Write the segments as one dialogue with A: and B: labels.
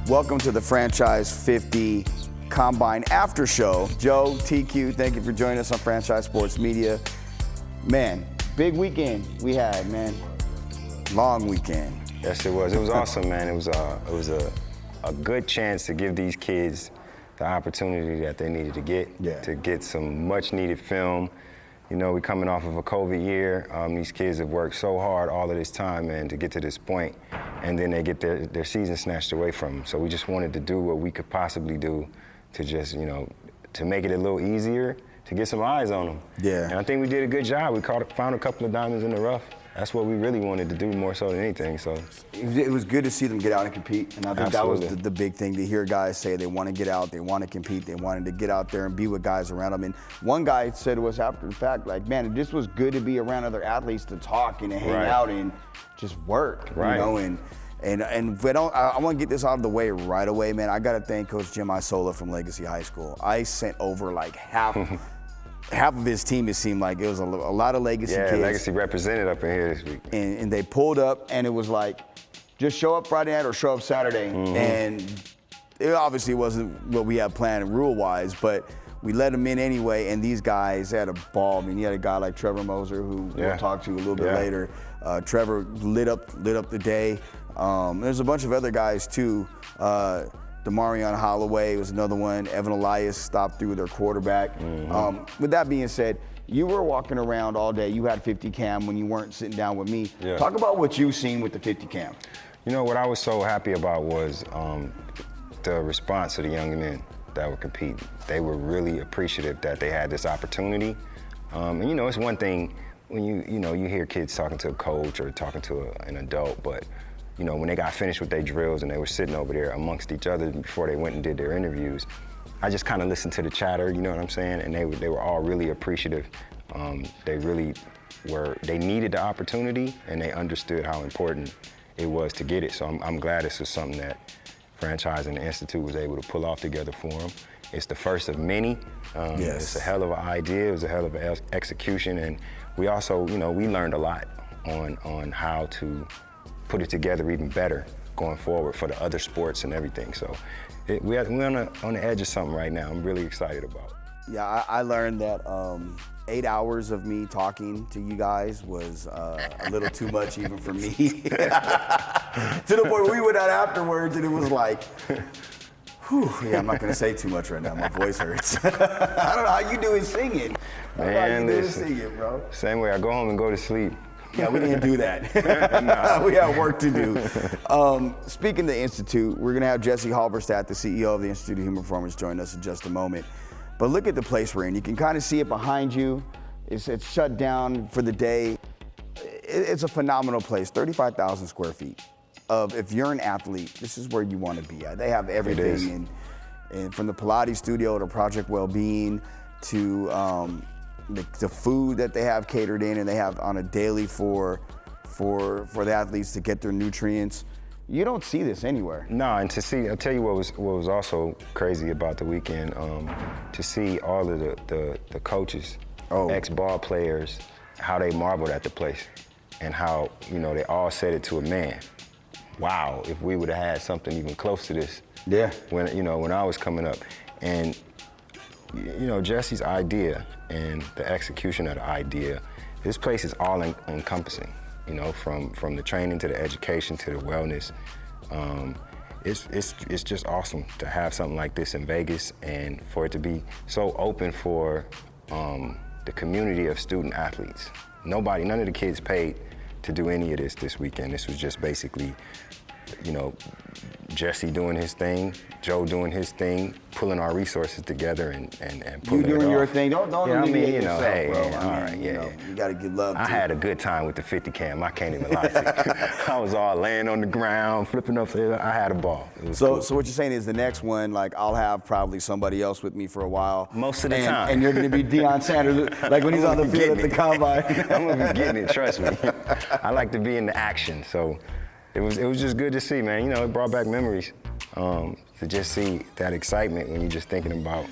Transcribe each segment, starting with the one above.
A: Welcome to the Franchise 50 Combine After Show. Joe, TQ, thank you for joining us on Franchise Sports Media. Man, big weekend we had, man. Long weekend.
B: Yes, it was. It was awesome, man. It was a good chance to give these kids the opportunity that they needed to get some much-needed film. You know, we're coming off of a COVID year. These kids have worked so hard all of this time, man, to get to this point, and then they get their season snatched away from them. So we just wanted to do what we could possibly do to just, you know, to make it a little easier, to get some eyes on them.
A: Yeah.
B: And I think we did a good job. We found a couple of diamonds in the rough. That's what we really wanted to do more so than anything. So
A: it was good to see them get out and compete, and I think
B: Absolutely.
A: that was the big thing, to hear guys say they want to get out, they want to compete, they wanted to get out there and be with guys around them. And one guy said to us after the fact, like, man, this was good to be around other athletes to talk and to hang out and just work, you know. And I want to get this out of the way right away, man. I got to thank Coach Jim Isola from Legacy High School. I sent over like half of his team. It seemed like it was a lot of Legacy kids.
B: Yeah, Legacy represented up in here this week.
A: And they pulled up, and it was like, just show up Friday night or show up Saturday. And it obviously wasn't what we had planned rule-wise, but we let them in anyway, and these guys had a ball. I mean, you had a guy like Trevor Moser, who we'll talk to a little bit later. Trevor lit up the day. There's a bunch of other guys, too. Demarion Holloway was another one. Evan Elias stopped through their quarterback. With that being said, you were walking around all day. You had 50 cam when you weren't sitting down with me. Talk about what you've seen with the 50 cam.
B: You know, what I was so happy about was the response of the young men that were competing. They were really appreciative that they had this opportunity. And you know, it's one thing when you hear kids talking to a coach or talking to an adult, but you know, when they got finished with their drills and they were sitting over there amongst each other before they went and did their interviews, I just kind of listened to the chatter, you know what I'm saying? And they were all really appreciative. They needed the opportunity, and they understood how important it was to get it. So I'm glad this was something that Franchise and the Institute was able to pull off together for them. It's the first of many. It's a hell of an idea. It was a hell of an execution. And we also, you know, we learned a lot on how to put it together even better going forward for the other sports and everything. So we're on the edge of something right now I'm really excited about.
A: Yeah, I learned that 8 hours of me talking to you guys was a little too much even for me. To the point where we went out afterwards and it was like, whew, yeah, I'm not gonna say too much right now, my voice hurts. I don't know how you do it singing.
B: Man,
A: singing, bro.
B: Same way, I go home and go to sleep.
A: Yeah, we didn't do that. We have work to do. Speaking of the Institute, we're gonna have Jesse Halberstadt, the CEO of the Institute of Human Performance, join us in just a moment. But look at the place we're in. You can kind of see it behind you. It's shut down for the day. It's a phenomenal place, 35,000 square feet. If you're an athlete, this is where you want to be at. They have everything, and from the Pilates studio to Project Wellbeing to the food that they have catered in, and they have on a daily for the athletes to get their nutrients. You don't see this anywhere.
B: No, and to see, I'll tell you what was also crazy about the weekend, to see all of the coaches, ex-ball players, how they marveled at the place, and how, you know, they all said it to a man. Wow, if we would have had something even close to this.
A: Yeah.
B: When I was coming up. And you know, Jesse's idea and the execution of the idea, this place is all encompassing, you know, from the training to the education to the wellness. It's just awesome to have something like this in Vegas and for it to be so open for the community of student athletes. None of the kids paid to do any of this weekend. This was just basically, you know, Jesse doing his thing, Joe doing his thing, pulling our resources together and pulling it off.
A: You doing your thing. Don't
B: I mean, you know,
A: yourself,
B: hey,
A: bro.
B: all right,
A: you know, you got to give love.
B: I had a good time with the 50 cam. I can't even lie to you. I was all laying on the ground, flipping up. I had a ball.
A: So what you're saying is the next one, like, I'll have probably somebody else with me for a while.
B: Most of the time.
A: And you're going to be Deion Sanders, like when he's on the field at the combine.
B: I'm going to be getting it, trust me. I like to be in the action, so it was just good to see, man. You know, it brought back memories to just see that excitement when you're just thinking about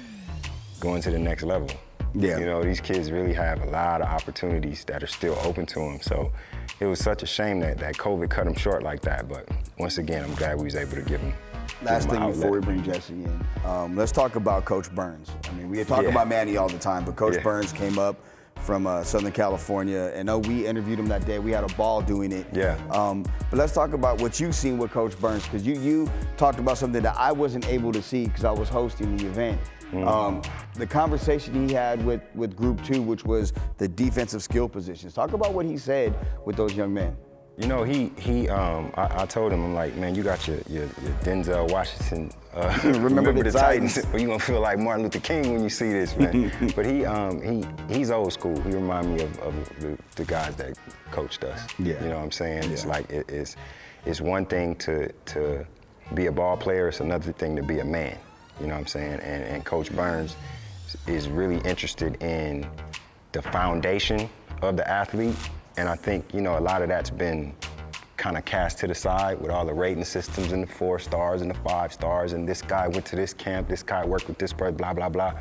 B: going to the next level.
A: Yeah.
B: You know, these kids really have a lot of opportunities that are still open to them. So it was such a shame that COVID cut them short like that. But once again, I'm glad we was able to give them
A: Last
B: them
A: thing
B: an
A: before we
B: outlet.
A: bring Jesse in, let's talk about Coach Burns. I mean, we talk
B: Yeah.
A: about Manny all the time, but Coach
B: Yeah.
A: Burns came up from Southern California, and we interviewed him that day. We had a ball doing it.
B: Yeah.
A: But let's talk about what you've seen with Coach Burns, because you talked about something that I wasn't able to see because I was hosting the event. The conversation he had with Group 2, which was the defensive skill positions. Talk about what he said with those young men.
B: You know, I told him, I'm like, man, you got your Denzel Washington,
A: Remember the Titans.
B: or you gonna feel like Martin Luther King when you see this, man. But he's old school. He reminds me of the guys that coached us.
A: Yeah.
B: You know what I'm saying? It's
A: Yeah.
B: like, it's one thing to be a ball player, it's another thing to be a man. You know what I'm saying? And Coach Burns is really interested in the foundation of the athlete. And I think, you know, a lot of that's been kind of cast to the side with all the rating systems and the 4 stars and the 5 stars. And this guy went to this camp, this guy worked with this person, blah, blah, blah.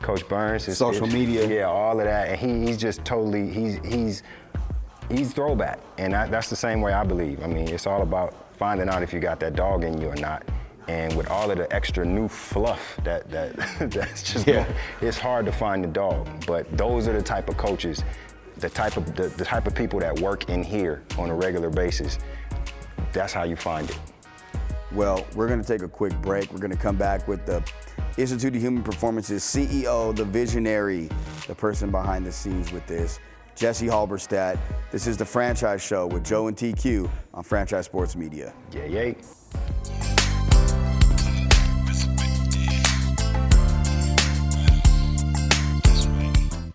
B: Coach Burns is
A: Social media.
B: Yeah, all of that. And he's just totally, he's throwback. And that's the same way I believe. I mean, it's all about finding out if you got that dog in you or not. And with all of the extra new fluff that's just, it's hard to find the dog. But those are the type of coaches, the type of people that work in here on a regular basis. That's how you find it.
A: Well, we're going to take a quick break. We're going to come back with the Institute of Human Performance's CEO, the visionary, the person behind the scenes with this, Jesse Halberstadt. This is the Franchise Show with Joe and TQ on Franchise Sports Media.
B: Yeah, yeah.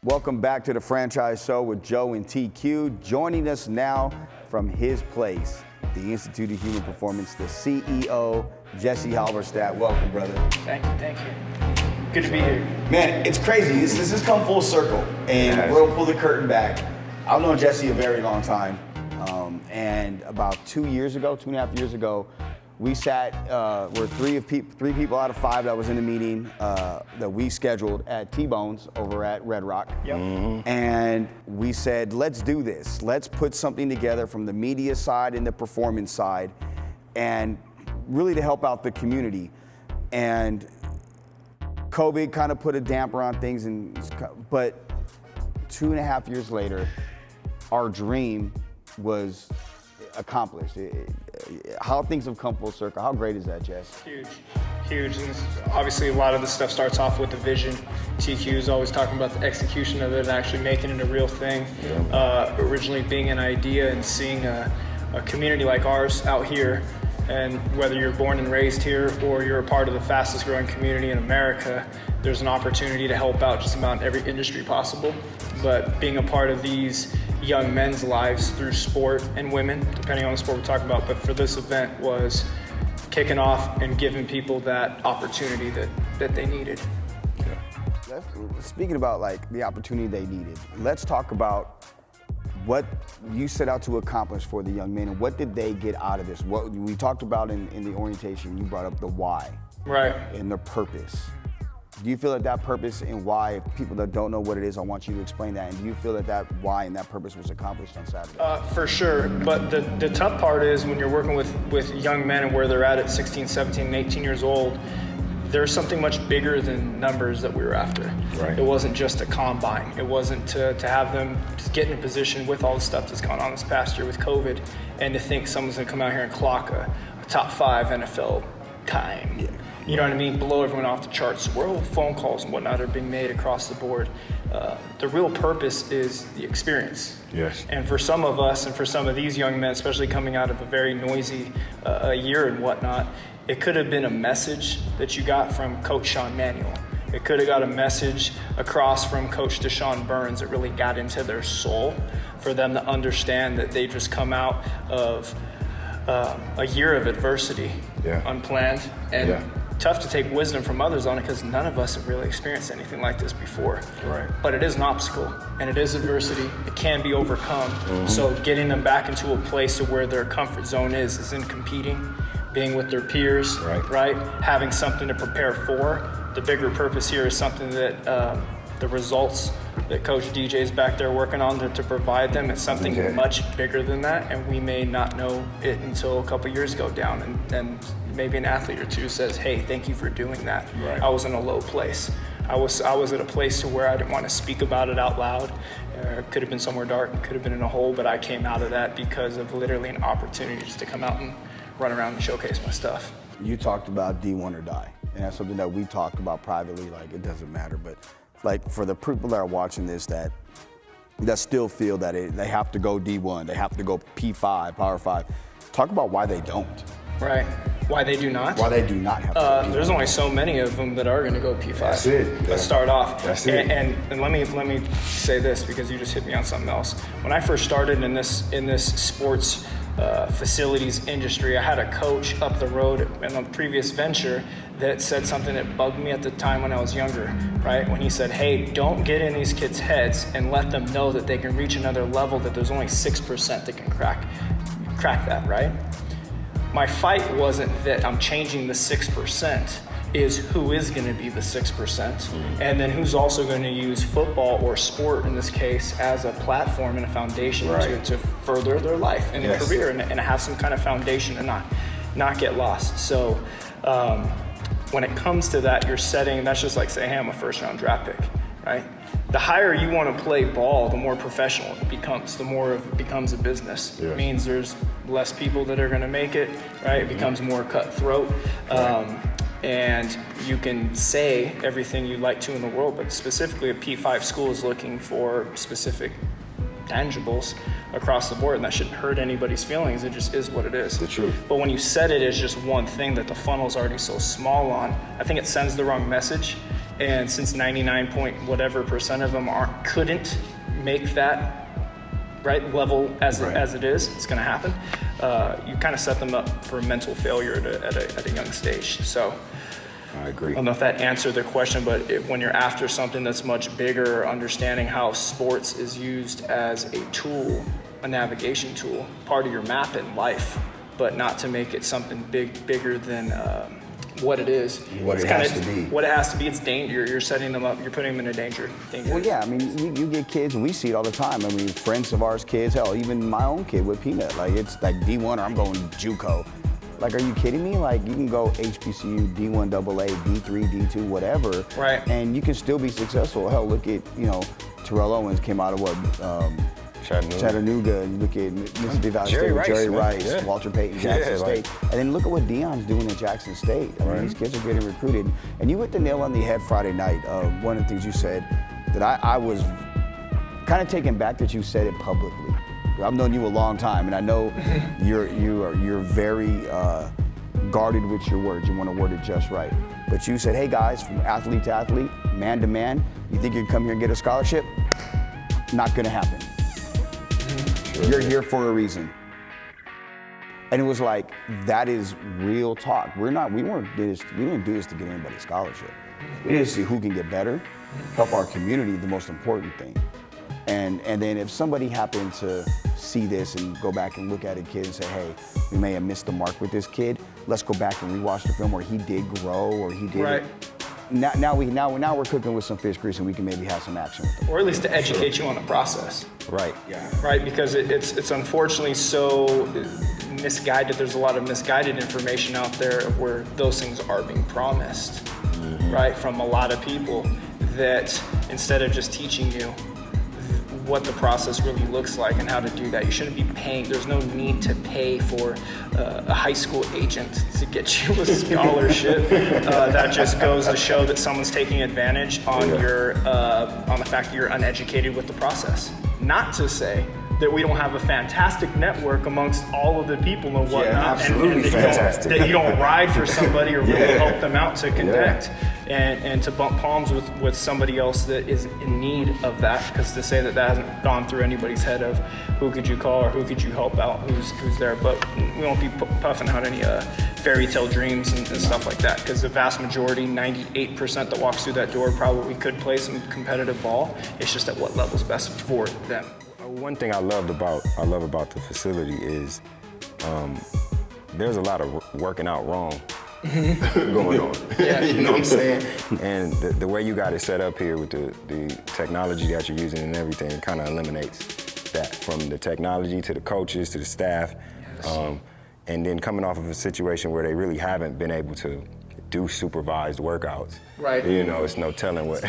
A: Welcome back to the Franchise Show with Joe and TQ. Joining us now from his place, the Institute of Human Performance, the CEO, Jesse Halberstadt. Welcome, brother.
C: Thank you. Good to be here.
A: Man, it's crazy. This has come full circle, and
B: Yes.
A: we'll pull the curtain back. I've known Jesse a very long time, and about 2.5 years ago, we sat. We're three people out of 5 that was in the meeting that we scheduled at T-Bones over at Red Rock.
C: Yep.
A: And we said, let's do this. Let's put something together from the media side and the performance side, and really to help out the community. And COVID kind of put a damper on things, but 2.5 years later, our dream was accomplished. How things have come full circle. How great is that, Jess?
C: Huge. And obviously, a lot of this stuff starts off with the vision. TQ is always talking about the execution of it and actually making it a real thing. Originally being an idea and seeing a community like ours out here, and whether you're born and raised here or you're a part of the fastest growing community in America, there's an opportunity to help out just about every industry possible. But being a part of these young men's lives through sport and women, depending on the sport we're talking about, but for this event was kicking off and giving people that opportunity that they needed.
A: Speaking about like the opportunity they needed, let's talk about what you set out to accomplish for the young men, and what did they get out of this? What we talked about in the orientation, you brought up the why,
C: Right.
A: and the purpose. Do you feel that purpose and why, people that don't know what it is, I want you to explain that, and do you feel that why and that purpose was accomplished on Saturday?
C: For sure, but the tough part is when you're working with young men and where they're at 16, 17, and 18 years old, there's something much bigger than numbers that we were after.
B: Right.
C: It wasn't just a combine. It wasn't to have them just get in a position with all the stuff that's gone on this past year with COVID, and to think someone's gonna come out here and clock a top 5 NFL time.
A: Yeah.
C: You know what I mean? Blow everyone off the charts. Where all phone calls and whatnot are being made across the board. The real purpose is the experience.
B: Yes.
C: And for some of us and for some of these young men, especially coming out of a very noisy year and whatnot, it could have been a message that you got from Coach Sean Manuel. It could have got a message across from Coach Deshaun Burns that really got into their soul for them to understand that they just come out of a year of adversity, unplanned, and tough to take wisdom from others on it because none of us have really experienced anything like this before.
B: Right.
C: But it is an obstacle and it is adversity. It can be overcome. So getting them back into a place of where their comfort zone is in competing, being with their peers, right? Having something to prepare for. The bigger purpose here is something that the results that Coach DJ is back there working on to provide them. It's something much bigger than that, and we may not know it until a couple years go down and maybe an athlete or two says, hey, thank you for doing that.
B: Right.
C: I was in a low place. I was at a place to where I didn't want to speak about it out loud. Could have been somewhere dark, could have been in a hole, but I came out of that because of literally an opportunity just to come out and run around and showcase my stuff.
A: You talked about D1 or die, and that's something that we talked about privately, like it doesn't matter, but like for the people that are watching this that still feel that they have to go D1, they have to go P5, Power 5, talk about why they don't.
C: Right. Why they do not?
A: Why they do not have to go D1.
C: There's only so many of them that are going to go P5.
B: That's it.
C: Let's start off.
B: That's it.
C: And let me say this, because you just hit me on something else. When I first started in this sports facilities industry, I had a coach up the road in a previous venture that said something that bugged me at the time when I was younger, right? When he said, hey, don't get in these kids' heads and let them know that they can reach another level, that there's only 6% that can crack that, right? My fight wasn't that I'm changing the 6%, is who is going to be the 6%, and then who's also going to use football or sport in this case as a platform and a foundation to further their life and their career and have some kind of foundation and not get lost. So when it comes to that, you're setting, that's just like saying, hey, I'm a first round draft pick, right? The higher you want to play ball, the more professional it becomes, the more it becomes a business. It means there's less people that are going to make it, right? It becomes more cutthroat. And you can say everything you'd like to in the world, but specifically a P5 school is looking for specific tangibles across the board, and that shouldn't hurt anybody's feelings. It just is what it is.
B: The truth.
C: But when you set it as just one thing that the funnel's already so small on, I think it sends the wrong message. And since 99% of them couldn't make that right level as it is, it's going to happen. You kind of set them up for mental failure at a young stage. So
B: I agree.
C: I don't know if that answered the question, but when you're after something that's much bigger, understanding how sports is used as a tool, a navigation tool, part of your map in life, but not to make it something bigger than what it is.
A: What it has to be.
C: What it has to be, it's danger. You're setting them up, you're putting them in a danger.
A: Well, yeah, I mean, you get kids, and we see it all the time. I mean, friends of ours, kids, hell, even my own kid with Peanut. Like, it's like D1 or I'm going JUCO. Like, are you kidding me? Like, you can go HBCU, D1 AA, D3, D2, whatever.
C: Right.
A: And you can still be successful. Hell, look at, Terrell Owens came out of what? Chattanooga. And look at Mississippi Valley State, Jerry Rice, Walter Payton, Jackson State. And then look at what Deion's doing at Jackson State. I mean, these kids are getting recruited. And you hit the nail on the head Friday night. One of the things you said that I was kind of taken back that you said it publicly. I've known you a long time, and I know you're very guarded with your words. You want to word it just right. But you said, hey guys, from athlete to athlete, man to man, you think you can come here and get a scholarship? Not gonna happen. You're here for a reason. And it was like, that is real talk. We didn't do this to get anybody a scholarship. We did this to see who can get better, help our community, the most important thing. And then if somebody happened to see this and go back and look at a kid and say, hey, we may have missed the mark with this kid, let's go back and rewatch the film where he did grow or he did.
C: Right.
A: Now we're cooking with some fish grease and we can maybe have some action with them.
C: Or at least to educate you on the process.
B: Right.
A: Yeah.
C: Right, because it's unfortunately so misguided. There's a lot of misguided information out there of where those things are being promised, right, from a lot of people, that instead of just teaching you what the process really looks like and how to do that, you shouldn't be paying. There's no need to pay for a high school agent to get you a scholarship. That just goes to show that someone's taking advantage on on the fact that you're uneducated with the process. Not to say that we don't have a fantastic network amongst all of the people and whatnot.
A: Yeah, absolutely
C: and
A: fantastic.
C: That you don't ride for somebody or really help them out to connect and to bump palms with somebody else that is in need of that. Because to say that hasn't gone through anybody's head of who could you call or who could you help out, who's there. But we won't be puffing out any fairy tale dreams and stuff like that. Because the vast majority, 98% that walks through that door probably could play some competitive ball. It's just at what level's best for them.
B: One thing I love about the facility is there's a lot of working out wrong going on.
C: Yeah.
B: You know what I'm saying? And the way you got it set up here with the technology that you're using and everything kind of eliminates that, from the technology to the coaches to the staff.
C: Yes.
B: and then coming off of a situation where they really haven't been able to do supervised workouts.
C: Right.
B: You know, it's no telling what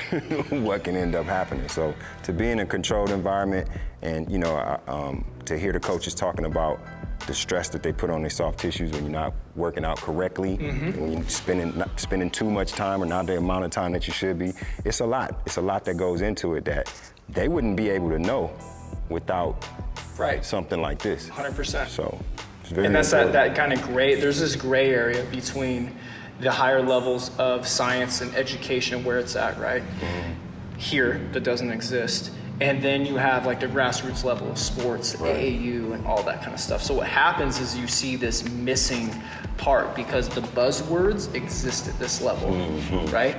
B: what can end up happening. So to be in a controlled environment and, you know, to hear the coaches talking about the stress that they put on their soft tissues when you're not working out correctly, when you're spending too much time or not the amount of time that you should be, it's a lot. It's a lot that goes into it that they wouldn't be able to know without something like this.
C: 100%.
B: So it's very
C: And that's
B: important.
C: that kind of gray, there's this gray area between the higher levels of science and education where it's at, right? Here, that doesn't exist. And then you have like the grassroots level of sports, AAU and all that kind of stuff. So what happens is you see this missing part because the buzzwords exist at this level, right?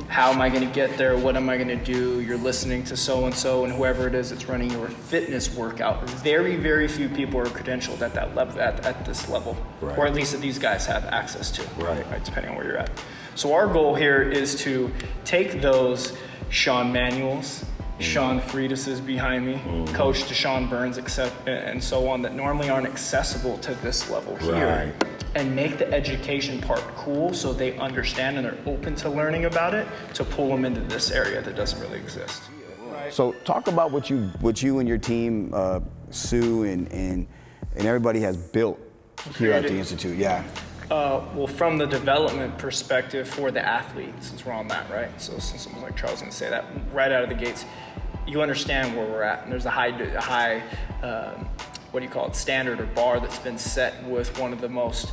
C: How am I gonna get there? What am I gonna do? You're listening to so-and-so and whoever it is that's running your fitness workout. Very, very few people are credentialed at that level, at this level, or at least that these guys have access to, right? Depending on where you're at. So our goal here is to take those Sean Manuels, Sean Friedis is behind me, Coach Deshaun Burns, and so on, that normally aren't accessible to this level here, and make the education part cool so they understand and they're open to learning about it, to pull them into this area that doesn't really exist.
A: So talk about what you and your team, Sue and everybody has built here at the Institute.
C: Well, from the development perspective for the athlete, since we're on that, right? So since someone like Charles is going to say that right out of the gates, you understand where we're at, and there's a high what do you call it, standard or bar that's been set with one of the most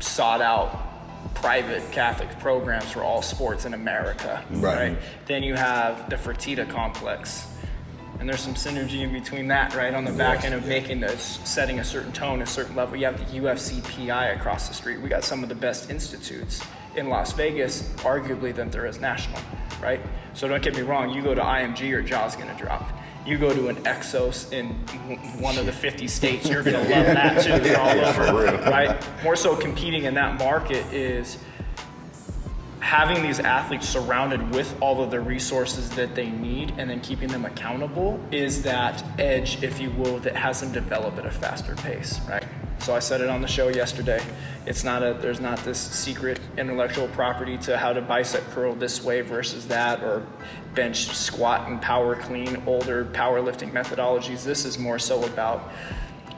C: sought out private Catholic programs for all sports in America, right? Then you have the Fertitta complex. And there's some synergy in between that, right? On the back end of making this, setting a certain tone, a certain level. You have the UFC PI across the street. We got some of the best institutes in Las Vegas, arguably, than there is national, right? So don't get me wrong, you go to IMG, your jaw's gonna drop. You go to an Exos in one of the 50 states, you're gonna love that too. They're all over, right? More so competing in that market is having these athletes surrounded with all of the resources that they need and then keeping them accountable is that edge, if you will, that has them develop at a faster pace, right? So I said it on the show yesterday. There's not this secret intellectual property to how to bicep curl this way versus that, or bench, squat, and power clean, older powerlifting methodologies. This is more so about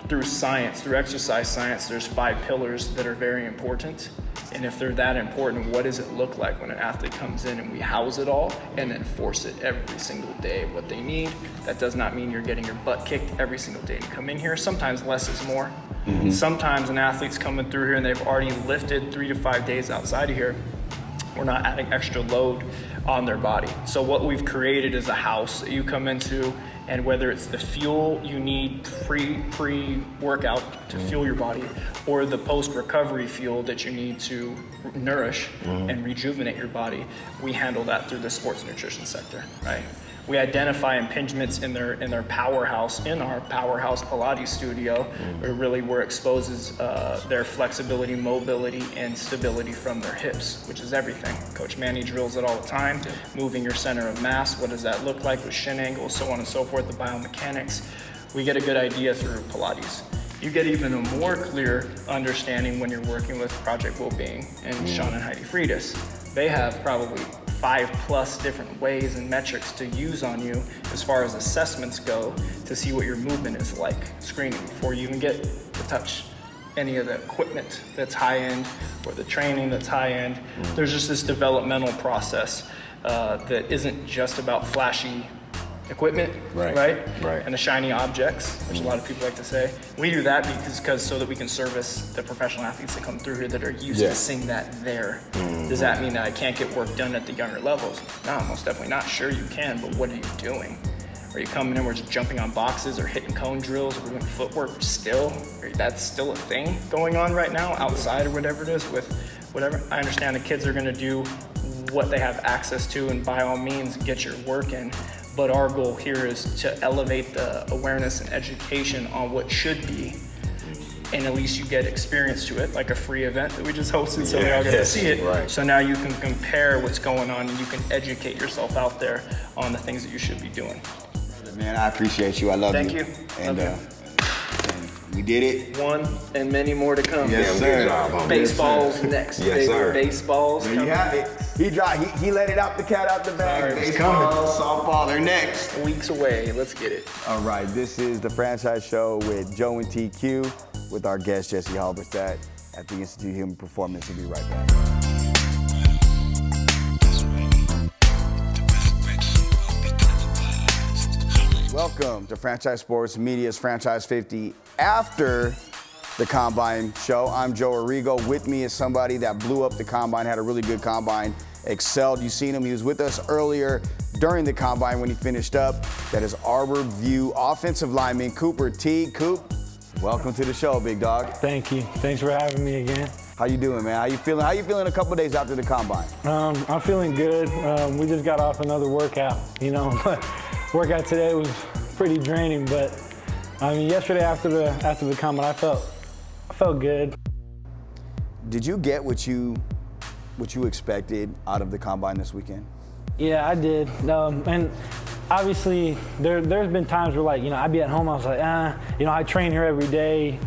C: through science, through exercise science, there's 5 pillars that are very important. And if they're that important, what does it look like when an athlete comes in and we house it all and then force it every single day what they need? That does not mean you're getting your butt kicked every single day to come in here. Sometimes less is more. Sometimes an athlete's coming through here and they've already lifted 3 to 5 days outside of here. We're not adding extra load on their body. So what we've created is a house that you come into, and whether it's the fuel you need pre-workout to fuel your body, or the post-recovery fuel that you need to nourish and rejuvenate your body, we handle that through the sports nutrition sector, right? We identify impingements in their powerhouse, in our powerhouse Pilates studio, where it exposes their flexibility, mobility, and stability from their hips, which is everything. Coach Manny drills it all the time. Moving your center of mass, what does that look like with shin angles, so on and so forth, the biomechanics. We get a good idea through Pilates. You get even a more clear understanding when you're working with Project Wellbeing and Sean and Heidi Friedis. They have probably 5+ different ways and metrics to use on you as far as assessments go to see what your movement is like, screening before you even get to touch any of the equipment that's high end or the training that's high end. There's just this developmental process that isn't just about flashy equipment, right? And the shiny objects, which a lot of people like to say. We do that because so that we can service the professional athletes that come through here that are used to seeing that there. Does that mean that I can't get work done at the younger levels? No, most definitely not. Sure you can, but what are you doing? Are you coming in, we're just jumping on boxes or hitting cone drills, or we're doing footwork still? That's still a thing going on right now outside or whatever it is with whatever. I understand the kids are gonna do what they have access to, and by all means get your work in. But our goal here is to elevate the awareness and education on what should be, and at least you get experience to it, like a free event that we just hosted, so they all get to see it. So now you can compare what's going on and you can educate yourself out there on the things that you should be doing.
A: Man, I appreciate you. I love you.
C: Thank you.
A: And We did it.
C: One and many more to come.
B: Yes, sir.
C: Baseball's next.
B: Yes, sir.
C: Baseball's
A: There
C: coming.
A: you have it. He let it out the cat out the bag.
C: Sorry, it's
A: Baseball, softball, they're next.
C: Weeks away. Let's get it.
A: All right, this is the Franchise Show with Joe and TQ with our guest Jesse Halberstadt at the Institute of Human Performance. We'll be right back. Welcome to Franchise Sports Media's Franchise 50 after the Combine show. I'm Joe Arrigo. With me is somebody that blew up the Combine, had a really good Combine, excelled. You've seen him. He was with us earlier during the Combine when he finished up. That is Arbor View offensive lineman Cooper Teague. Coop, welcome to the show, big dog.
D: Thank you. Thanks for having me again.
A: How you doing, man? How you feeling? How you feeling a couple days after the Combine?
D: I'm feeling good. We just got off another workout, Workout today was pretty draining, but I mean, yesterday after the Combine, I felt good.
A: Did you get what you expected out of the Combine this weekend?
D: Yeah, I did. And obviously, there's been times where I'd be at home, I was like, I train here every day.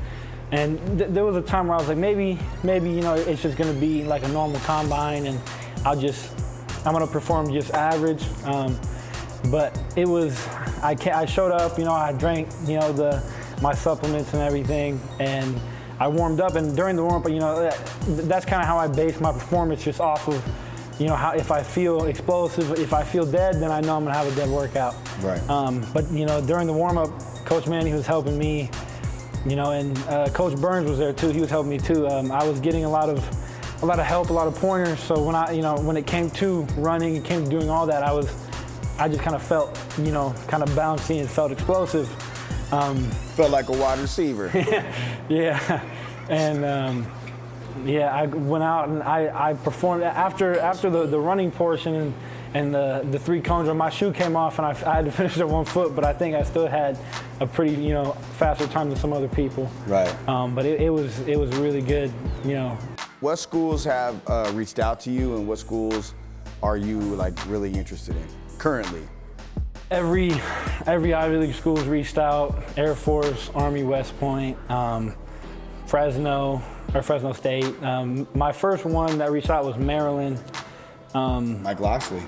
D: And there was a time where I was like, maybe, it's just gonna be like a normal Combine and I'm gonna perform just average. But it was, I showed up, I drank, my supplements and everything, and I warmed up, and during the warm-up, that's kind of how I base my performance, just off of, how if I feel explosive, if I feel dead, then I know I'm gonna have a dead workout.
A: Right.
D: But during the warm-up, Coach Manny was helping me, and Coach Burns was there too. He was helping me too. I was getting a lot of help, a lot of pointers. So when it came to running, it came to doing all that, I just kind of felt, kind of bouncy and felt explosive.
A: Felt like a wide receiver.
D: Yeah, and I went out and I performed after the running portion and the three cones. My shoe came off and I had to finish at 1 foot, but I think I still had a pretty faster time than some other people.
A: Right.
D: But it was really good.
A: What schools have reached out to you, and what schools are you really interested in currently?
D: Every Ivy League school's reached out. Air Force, Army, West Point, Fresno State. My first one that reached out was Maryland.
A: Mike Loxley.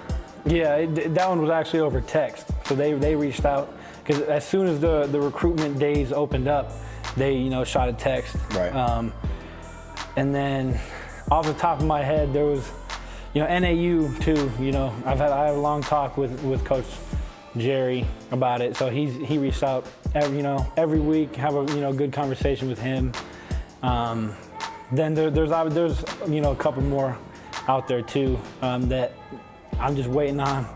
D: Yeah, that one was actually over text. So they reached out because as soon as the recruitment days opened up, they shot a text.
A: Right.
D: And then off the top of my head, there was NAU too. I had a long talk with Coach Jerry about it. So he reached out every week, have a good conversation with him. Then there's a couple more out there too that I'm just waiting on.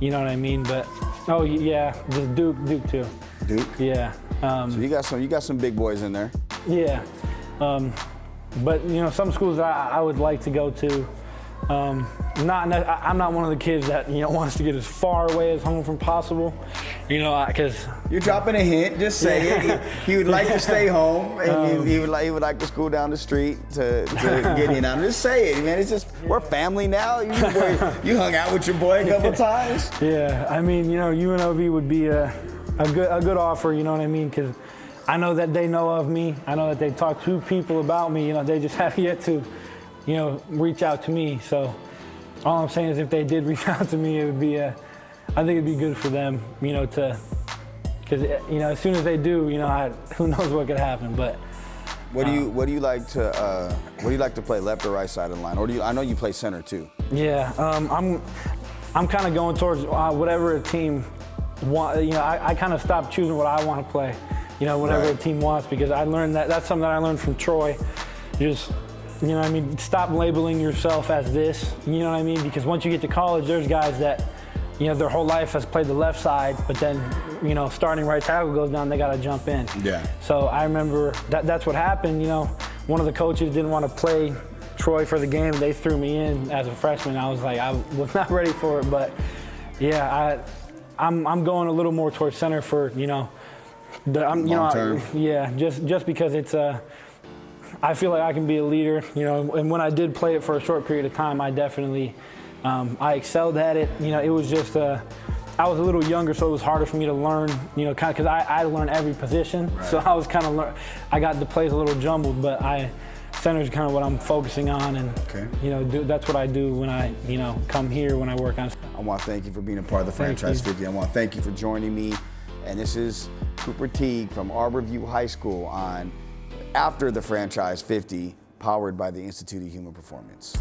D: You know what I mean? But just Duke too.
A: Duke?
D: Yeah.
A: So you got some big boys in there.
D: Yeah. But some schools I would like to go to. I'm not one of the kids that wants to get as far away as home from possible. Because
A: you're dropping a hint. Just say it. He would like to stay home, and he would like to school down the street to get in. Just say it, man. It's just we're family now. You hung out with your boy a couple times.
D: Yeah, I mean, UNLV would be a good offer. You know what I mean? Because I know that they know of me. I know that they talked to people about me. They just have yet to, reach out to me. So all I'm saying is if they did reach out to me, it would be I think it'd be good for them, because as soon as they do, who knows what could happen. But
A: what do you like to play, left or right side of the line, or I know you play center too? Yeah,
D: I'm kind of going towards whatever a team want. I kind of stopped choosing what I want to play. Whatever a team wants, because I learned that's something that I learned from Troy. Just stop labeling yourself as this. You know what I mean? Because once you get to college, there's guys that their whole life has played the left side, but then, starting right tackle goes down, they got to jump in.
A: Yeah.
D: So I remember that's what happened. One of the coaches didn't want to play Troy for the game. They threw me in as a freshman. I was was not ready for it, but yeah, I'm going a little more towards center for,
A: long term.
D: Just because it's I feel like I can be a leader, and when I did play it for a short period of time, I definitely I excelled at it. It was just I I was a little younger, so it was harder for me to learn, you know, kind of, because I learned every position. Right. So I was kind of, I got the plays a little jumbled, but center is kind of what I'm focusing on, and you know, that's what I do when I, you know, come here when I work on.
A: I want to thank you for being a part of the Franchise 50. I want to thank you for joining me. And this is Cooper Teague from Arborview High School on After the Franchise 50, powered by the Institute of Human Performance.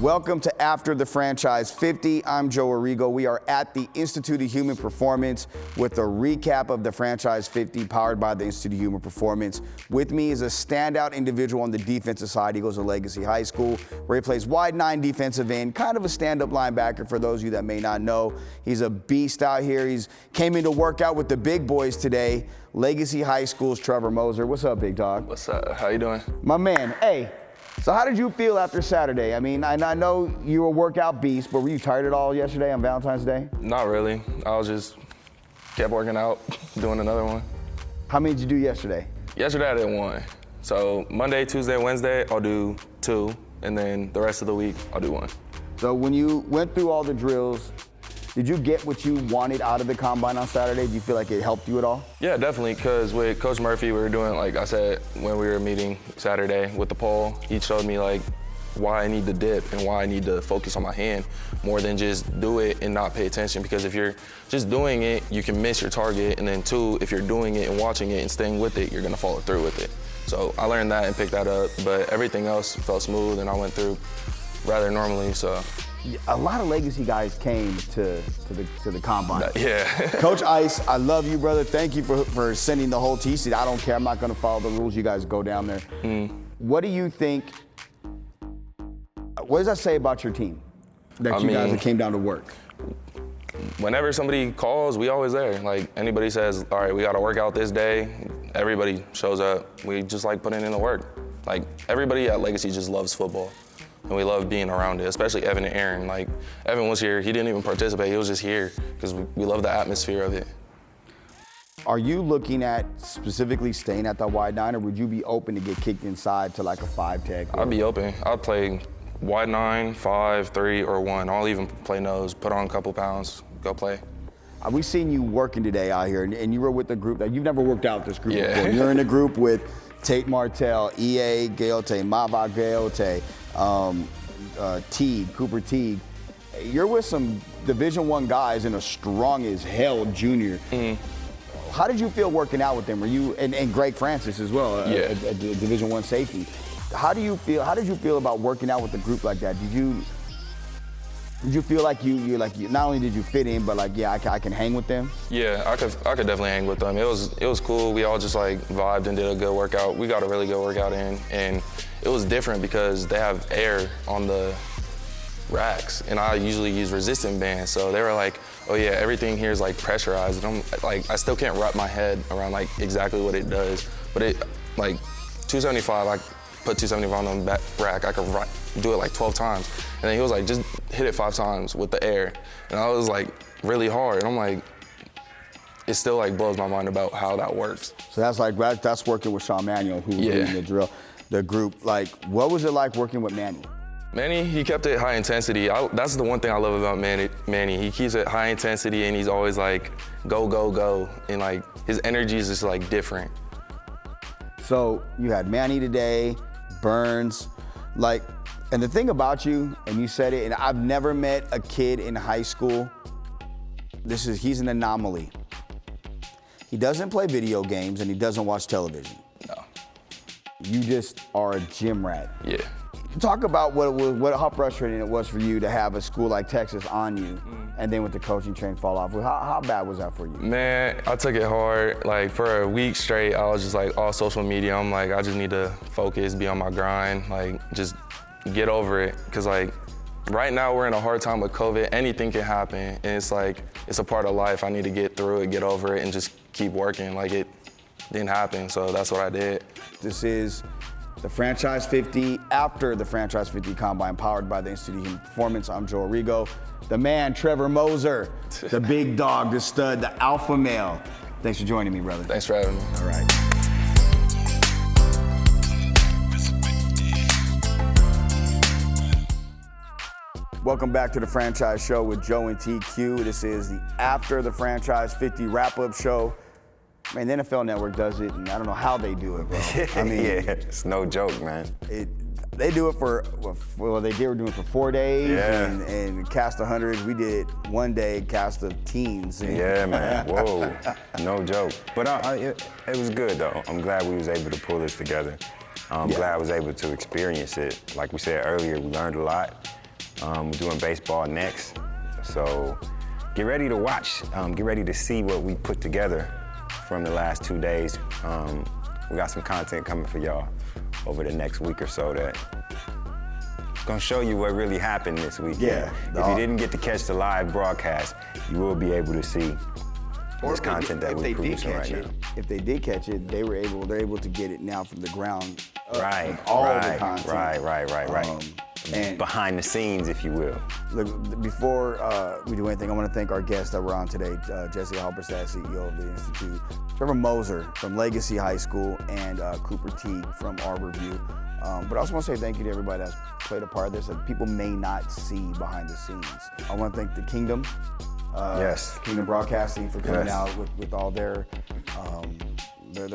A: Welcome to After the Franchise 50. I'm Joe Arrigo. We are at the Institute of Human Performance with a recap of the Franchise 50 powered by the Institute of Human Performance. With me is a standout individual on the defensive side. He goes to Legacy High School where he plays wide 9 defensive end, kind of a stand-up linebacker for those of you that may not know. He's a beast out here. He's came in to work out with the big boys today. Legacy High School's Trevor Moser. What's up, big dog?
E: What's up? How you doing?
A: My man, hey. So how did you feel after Saturday? I mean, I know you were a workout beast, but were you tired at all yesterday on Valentine's Day?
E: Not really. I was just kept working out, doing another one.
A: How many did you do yesterday?
E: Yesterday I did 1. So Monday, Tuesday, Wednesday, I'll do 2, and then the rest of the week, I'll do 1.
A: So when you went through all the drills, did you get what you wanted out of the combine on Saturday? Do you feel like it helped you at all?
E: Yeah, definitely, because with Coach Murphy, we were doing, like I said, when we were meeting Saturday with the pole, he showed me like why I need to dip and why I need to focus on my hand more than just do it and not pay attention, because if you're just doing it, you can miss your target, and then 2, if you're doing it and watching it and staying with it, you're gonna follow through with it. So I learned that and picked that up, but everything else felt smooth and I went through rather normally, so.
A: A lot of Legacy guys came to the combine.
E: Yeah.
A: Coach Ice, I love you, brother. Thank you for sending the whole team. I don't care. I'm not going to follow the rules. You guys go down there. What do you think? What does that say about your team? That you guys came down to work.
E: Whenever somebody calls, we always there. Like anybody says, all right, we got to work out this day. Everybody shows up. We just like putting in the work. Like everybody at Legacy just loves football. And we love being around it, especially Evan and Aaron. Like, Evan was here, he didn't even participate, he was just here because we love the atmosphere of it.
A: Are you looking at specifically staying at that wide 9, or would you be open to get kicked inside to like a 5 tech?
E: I'd be open. I'd play wide 9, 5, 3, or 1. I'll even play nose, put on a couple pounds, go play.
A: We've seen you working today out here, and you were with the group that you've never worked out with this group before. You're in a group with Tate Martell, E.A. Gayote, Mava Gayote, Teague, Cooper Teague. You're with some Division I guys and a strong as hell junior. How did you feel working out with them? Were you and Greg Francis as well, a Division I safety? How did you feel about working out with a group like that? Did you feel like you not only did you fit in, but like, yeah, I can hang with them?
E: Yeah, I could definitely hang with them. It was cool. We all just like vibed and did a good workout. We got a really good workout in, and it was different because they have air on the racks, and I usually use resistant bands. So they were like, oh yeah, everything here is like pressurized, and I'm like, I still can't wrap my head around like exactly what it does. But it, like 275, I put 275 on the back rack, I could do it like 12 times. And then he was like, just hit it 5 times with the air. And I was like, really hard. And I'm like, it still like blows my mind about how that works.
A: So that's working with Sean Manuel, who was leading the group. Like, what was it like working with Manny?
E: Manny, he kept it high intensity. That's the one thing I love about Manny. He keeps it high intensity, and he's always like, go, go, go. And like, his energy is just like different.
A: So you had Manny today, Burns, like, and the thing about you, and you said it, and I've never met a kid in high school, he's an anomaly. He doesn't play video games and he doesn't watch television.
E: No.
A: You just are a gym rat.
E: Yeah.
A: Talk about how frustrating it was for you to have a school like Texas on you, and then with the coaching train fall off. How bad was that for you?
E: Man, I took it hard. Like for a week straight, I was just like all social media. I'm like, I just need to focus, be on my grind, like just get over it. Cause like right now we're in a hard time with COVID. Anything can happen, and it's like it's a part of life. I need to get through it, get over it, and just keep working. Like it didn't happen, so that's what I did.
A: This is the Franchise 50 after the Franchise 50 Combine, powered by the Institute of Human Performance. I'm Joe Arrigo. The man, Trevor Moser, the big dog, the stud, the alpha male. Thanks for joining me, brother.
E: Thanks for having me.
A: All right. Welcome back to the Franchise Show with Joe and TQ. This is the After the Franchise 50 wrap-up show. Man, the NFL Network does it, and I don't know how they do it, bro. I mean,
B: yeah, it's no joke, man.
A: They do it for, well, they were doing it for 4 days and cast 100. We did 1 day, cast of teams.
B: Yeah, man. Whoa, no joke. But it was good though. I'm glad we was able to pull this together. I'm glad I was able to experience it. Like we said earlier, we learned a lot. We're doing baseball next, so get ready to watch. Get ready to see what we put together from the last 2 days. We got some content coming for y'all over the next week or so that's gonna show you what really happened this weekend.
A: Yeah.
B: If you didn't get to catch the live broadcast, you will be able to see this content that we're producing right now.
A: If they did catch it, they're able to get it now from the ground.
B: Right,
A: all the content.
B: Right.
A: And
B: behind the scenes, if you will.
A: Look, before we do anything, I want to thank our guests that were on today, Jesse Halberstadt, CEO of the Institute, Trevor Moser from Legacy High School, and Cooper Teague from Arborview. But I also want to say thank you to everybody that's played a part of this that people may not see behind the scenes. I want to thank the Kingdom, Kingdom Broadcasting for coming out with all their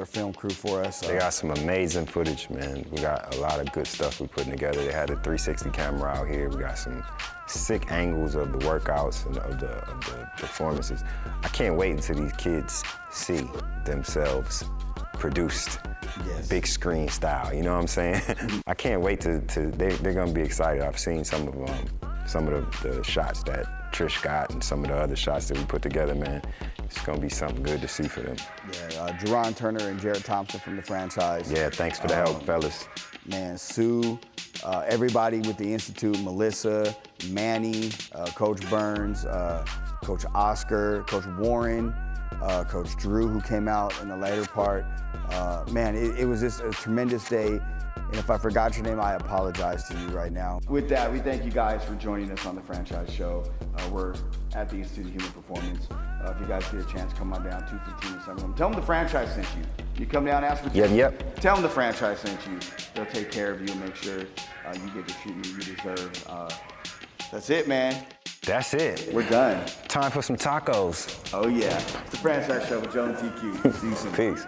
A: film crew for us.
B: They got some amazing footage, man. We got a lot of good stuff we're putting together. They had a 360 camera out here. We got some sick angles of the workouts and of the performances. I can't wait until these kids see themselves produced, big screen style, you know what I'm saying? I can't wait they're gonna be excited. I've seen some of the shots that Trish got and some of the other shots that we put together, man. It's gonna be something good to see for them.
A: Yeah, Jerron Turner and Jared Thompson from the franchise.
B: Yeah, thanks for the help, fellas.
A: Man, Sue, everybody with the Institute, Melissa, Manny, Coach Burns, Coach Oscar, Coach Warren, Coach Drew, who came out in the later part. Man, it was just a tremendous day. And if I forgot your name, I apologize to you right now. With that, we thank you guys for joining us on the Franchise Show. We're at the Institute of Human Performance. If you guys get a chance, come on down, 215 and 71. Tell them the franchise sent you. You come down, ask for
B: Yep.
A: Tell them the franchise sent you. They'll take care of you and make sure you get the treatment you deserve. That's it, man.
B: That's it.
A: We're done.
B: Time for some tacos.
A: Oh, yeah. It's the Franchise Show with Joe and TQ. See you soon.
B: Peace.